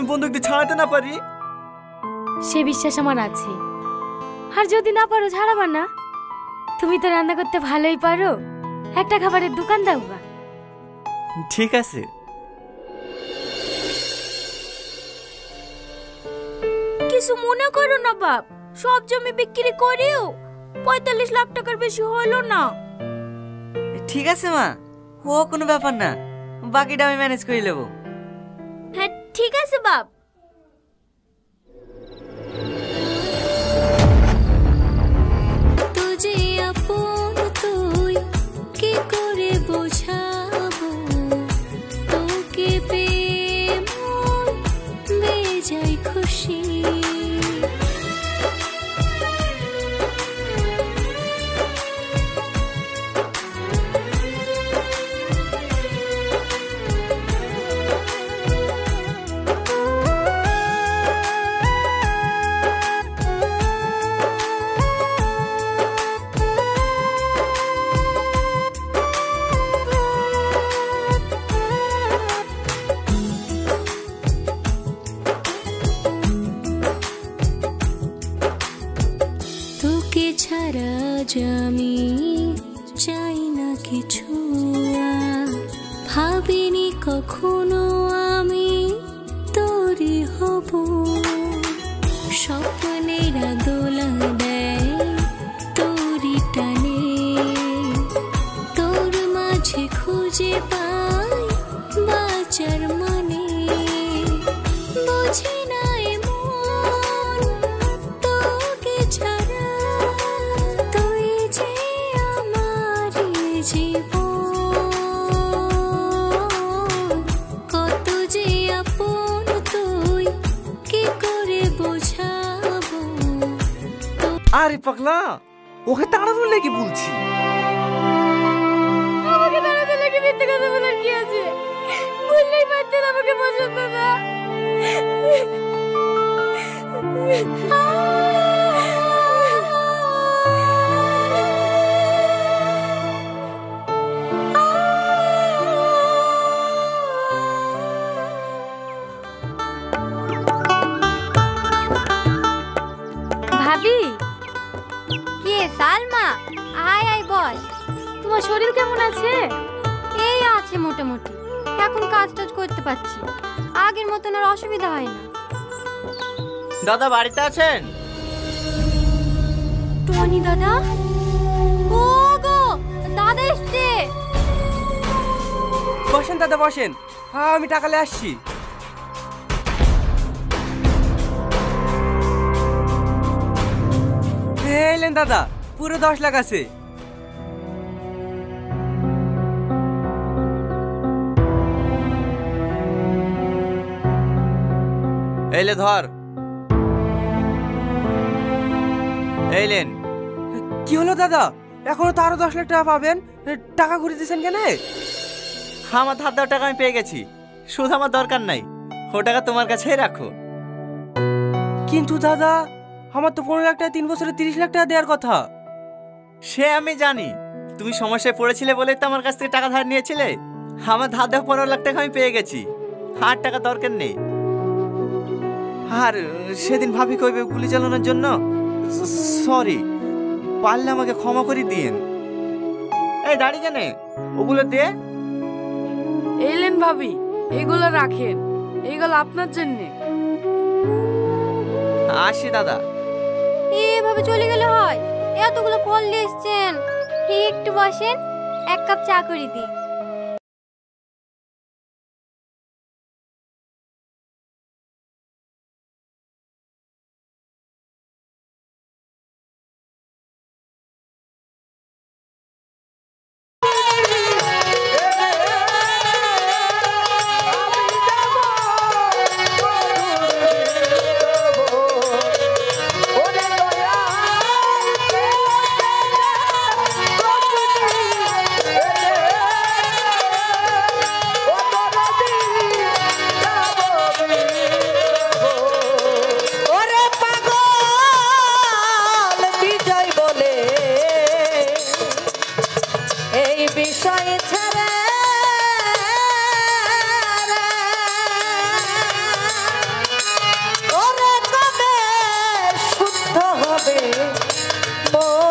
আমি বন্দুক দিয়ে ছাড়াতে না পারি? সে বিশ্বাস আমার আছে। আর যদি না পারো ছাড়াবা না। তুমি তো রান্না করতে ভালোই পারো, একটা খাবারের দোকান দাও গা। ঠিক আছে। কিছু মনে করো না বাপ, সব জমি বিক্রি করেও 45 লাখ টাকার বেশি হলো না। ঠিক আছে মা, ও কোনো ব্যাপার না, বাকিটা আমি ম্যানেজ করে নেব। হ্যাঁ ঠিক আছে বাপ। তুঝে আপন তুই কি করে বোঝাবো, তোকে পেয়ে মন বেজায় খুশি। তোকে ছাড়া আমি চাই না কিছু, ভাবিনি কখনো আমি তোরই হব। স্বপ্নেরা দোলা দেয় তোরই টানে, তোর মাঝে খুঁজে পাই বাঁচার মানে। বুঝি না এমন তোকে ছাড়া, তুই যে আমার জীবন। কত যে আপন তুই কি করে বোঝাবো। আরে পাগলা, ওকে তাড়ানোর লেগে বলছি। আমাকে তাড়াতে লাগে মিথ্যে কথা বলার কি আছে? বললেই পারতেন আমাকে পছন্দ না। ভাবি, কে সালমা? আয় আয় বস। তোমার শরীর কেমন আছে? এই আছে মোটামুটি, এখন কাজ টাজ করতে পারছি, আগের মতন আর অসুবিধা হয় না। দাদা বাড়িতে আছেন? টনি দাদা? ও গো, দাদা এসছে। বসেন দাদা বসেন, আমি টাকালে আসছি। এলেন দাদা, পুরো 10 লাখ আছে। এইলে ধর। এইলেন। কি হলো দাদা, এখনো তো আরো 10 লাখ টাকা পাবেন, টাকা ঘুরে দিয়েছেন কেন? আমার ধার দেওয়া টাকা আমি পেয়ে গেছি, শুধু আমার দরকার নাই, ও টাকা তোমার কাছেই রাখো। কিন্তু দাদা, আমার তো 15 লাখ টাকা 3 বছরে 30 লাখ টাকা দেওয়ার কথা। সে আমি জানি, তুমি সমস্যায় পড়েছিলে বলেই তো আমার কাছ থেকে টাকা ধার নিয়েছিলে। আমার ধার দেওয়া 15 লাখ টাকা আমি পেয়ে গেছি, আর টাকা দরকার নেই। আর সেদিন ভাবি কইবে গুলি চালানোর জন্য, সরি, পারলে আমাকে ক্ষমা করে দিন। এই দাড়ি কেনে, ওগুলো দে। এলেন ভাবি, এগুলো রাখেন, এগুলো আপনার জন্যে। আসি দাদা। এভাবে চলে গেলে হয়? এতগুলো ফল নিয়ে এসছেন, একটু বসেন, 1 কাপ চা করে দিই। হবে ও